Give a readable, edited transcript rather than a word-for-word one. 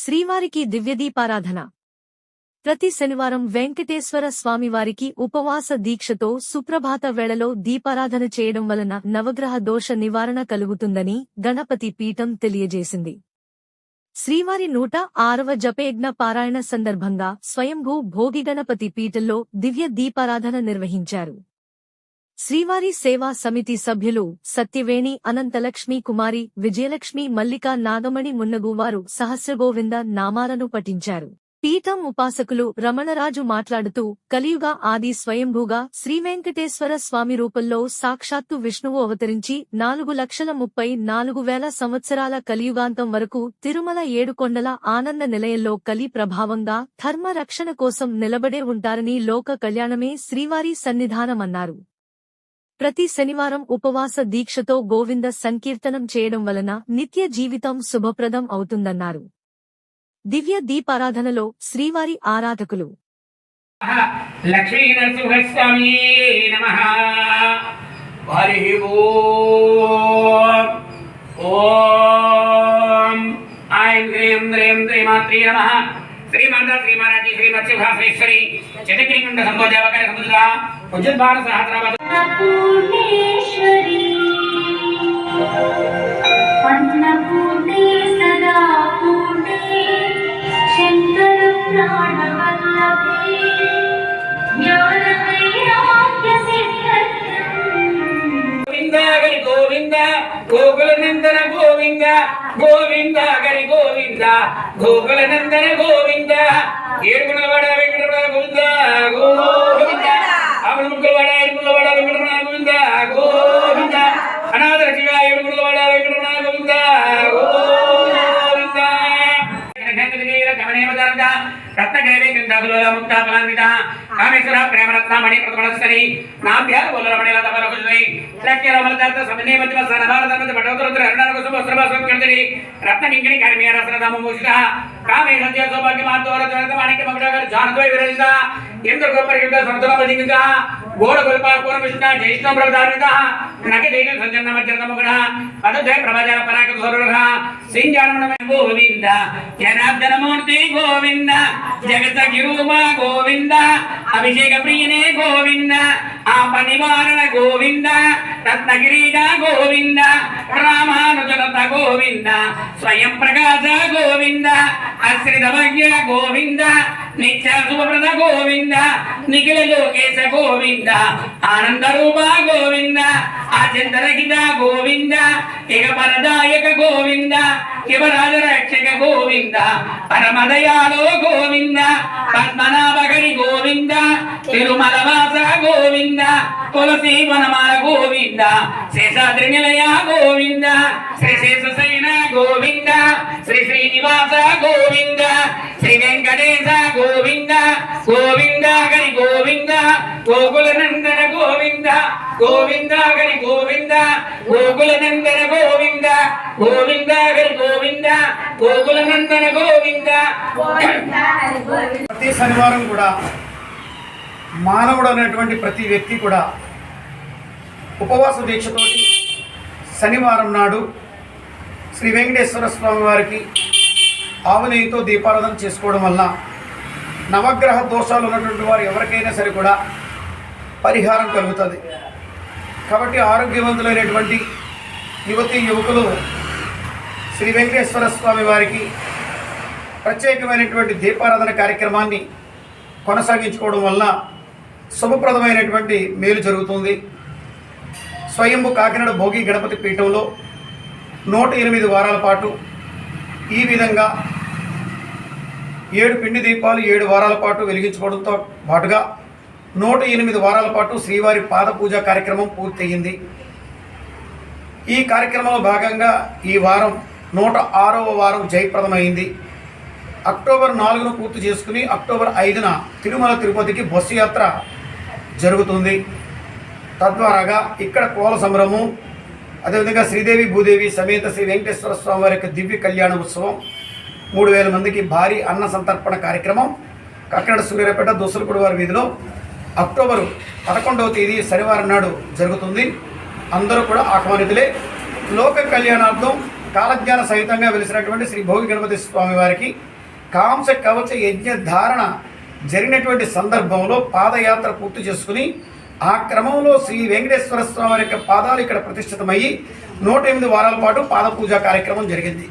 శ్రీవారికి దివ్యదీపారాధన. ప్రతి శనివారం వెంకటేశ్వర స్వామివారికి ఉపవాస దీక్షతో సుప్రభాత వేళలో దీపారాధన చేయడం వలన నవగ్రహ దోష నివారణ కలుగుతుందని గణపతి పీఠం తెలియజేసింది. శ్రీవారి 106వ జపయజ్ఞ పారాయణ సందర్భంగా స్వయంభూ భోగి గణపతి పీఠంలో దివ్య దీపారాధన నిర్వహించారు. శ్రీవారి సేవా సమితి సభ్యులు సత్యవేణి, అనంతలక్ష్మి కుమారి, విజయలక్ష్మి, మల్లికా నాగమణి మున్నగువారు సహస్రగోవింద నామాలను పఠించారు. పీఠం ఉపాసకులు రమణరాజు మాట్లాడుతూ, కలియుగ ఆది స్వయంభూగా శ్రీవెంకటేశ్వర స్వామి రూపంలో సాక్షాత్తు విష్ణువు అవతరించి 4,34,000 సంవత్సరాల కలియుగాంతం వరకు తిరుమల ఏడుకొండల ఆనంద నిలయంలో కలి ప్రభావంగా ధర్మ రక్షణ కోసం నిలబడే ఉంటారని లోక కళ్యాణమే శ్రీవారి సన్నిధానమన్నారు. ప్రతి శనివారం ఉపవాస దీక్షతో గోవింద సంకీర్తనం చేయడం వలన నిత్య జీవితం శుభప్రదం అవుతుందన్నారు. దివ్య దీపారాధనలో శ్రీవారి ఆరాధకులు లక్ష్మీ నరసింహస్వామి నమః. హరి ఓం ఓం ఐం హ్రీం హ్రీం శ్రీమాత్రే నమః. శ్రీమంత శ్రీమహారాజీ శ్రీమత్సుభాశ్రేశ్వరి చతుర్గ్రీవండ సంబోధేవకర సముద్ర ఉజ్జద్భార సహస్రావత పూర్ణేశ్వరి అన్నపూర్ణే సదా పూర్ణే శంకర ప్రాణవల్లభే జ్ఞాన వైరాగ్య సిద్ధార్థం. గోవింద హరి గోవింద గోకుల నందన గోవింద గోవింద హరి గోవింద గోకుల నందన గోవింద ఏడుగుణవాడ వెంకటరమణ గోవింద గోవింద ఆమలముక్కలవాడ ఏడుగుణవాడ వెంకటరమణ గోవింద గోవింద అనాథ శివ ఏడుగుణవాడ వెంకటరమణ గోవింద గోవింద కమనేమదర్గ రత్నగేవి గంగాగుల ముక్తాఫలాన్విత కామేశ్వర ప్రేమరత్నమణి ప్రథమస్తరి నాభ్యాల వల్లరమణి లతమలకుజై లక్ష్యరమలదర్త సమనే మధ్య సనభారతమద పటోత్తర అరుణానకు సుభస్రభాసం కర్దరి రత్నకింకిణి కర్మియ రసనదామ మూషిత కామే సత్య సౌభాగ్య మాతోరత మాణిక్య మగడగర జానద్వై విరజిత ఇంద్ర గోపరిగ సంతలమదింగ గోడ గోల్ప కోర విష్ణ జైష్ణ ప్రవదారిత నగ దేగ సంజన్న మధ్యన మగడ అదజయ ప్రభాజన పరాక సౌరభ సింజానమణ గోవింద జనార్దన మూర్తి గోవింద జగత గిరుమ గోవింద అభిషేక ప్రియనే గోవింద ఆప నివారణ గోవింద రత్నగిరీడ గోవింద రామానుజనత గోవింద స్వయం ప్రకాశ గోవింద అశ్రితభగ్య గోవింద నిత్య శుభప్రద గోవింద నిఖిల లోకేశ గోవింద ఆనంద రూప గోవింద ఆచంతరహిత గోవింద ఇక పరదాయక గోవింద శివరాజ రక్షక గోవింద పరమదయాలో గోవింద పద్మనాభగరి గోవింద తిరుమల వాస గోవింద తులసి వనమాల గోవింద శేషాద్రి నిలయ గోవింద శ్రీ శేషశయన గోవింద శ్రీ శ్రీనివాస గోవింద శ్రీ వెంకటేశ గోవింద గోవింద హరి గోవింద గోకుల నందన గోవింద గోవింద హరి గోవింద గోకుల నందన గోవింద గోవింద హరి గోవింద గోకుల నందన గోవింద. ప్రతి శనివారం కూడా మానవుడు అనేటువంటి ప్రతి వ్యక్తి కూడా ఉపవాస దీక్షతోటి శనివారం నాడు శ్రీ వెంకటేశ్వర స్వామి వారికి ఆవు నెయ్యితో దీపారాధన చేసుకోవడం వల్ల నవగ్రహ దోషాలు ఉన్నటువంటి వారు ఎవరికైనా సరే కూడా పరిహారం కలుగుతుంది. కాబట్టి ఆరోగ్యవంతులైనటువంటి యువతీ యువకులు శ్రీ వెంకటేశ్వర స్వామి వారికి ప్రత్యేకమైనటువంటి దీపారాధన కార్యక్రమాన్ని కొనసాగించుకోవడం వల్ల శుభప్రదమైనటువంటి మేలు జరుగుతుంది. స్వయంభు కాకినాడ భోగి గణపతి పీఠంలో 108 వారాల పాటు ఈ విధంగా 7 పిండి దీపాలు 7 వారాల పాటు వెలిగించుకోవడంతో పాటుగా 108 వారాల పాటు శ్రీవారి పాద పూజ కార్యక్రమం పూర్తయింది. ఈ కార్యక్రమంలో భాగంగా ఈ వారం 106వ వారం జయప్రదమైంది. అక్టోబర్ 4ను పూర్తి చేసుకుని అక్టోబర్ 5న తిరుమల తిరుపతికి బస్సు యాత్ర జరుగుతుంది. తద్వారాగా ఇక్కడ కోల సంబరము, అదేవిధంగా శ్రీదేవి భూదేవి సమేత శ్రీ వెంకటేశ్వర స్వామి వారి యొక్క దివ్య కళ్యాణ ఉత్సవం, 3000 మందికి భారీ అన్న సంతర్పణ కార్యక్రమం కాకినాడ సూర్యాపేట దోసలపూడి వారి వీధిలో అక్టోబర్ 11వ తేదీ శనివారం నాడు జరుగుతుంది. అందరూ కూడా ఆహ్వానితులే. లోక కళ్యాణార్థం కాలజ్ఞాన సహితంగా వెలిసినటువంటి శ్రీ భోగి గణపతి స్వామి వారికి కాంస కవచ యజ్ఞ ధారణ జరిగినటువంటి సందర్భంలో పాదయాత్ర పూర్తి చేసుకుని ఆ క్రమంలో శ్రీ వెంకటేశ్వర స్వామి వారి యొక్క పాదాలు ఇక్కడ ప్రతిష్ఠితమయ్యి 108 వారాల పాటు పాద పూజా కార్యక్రమం జరిగింది.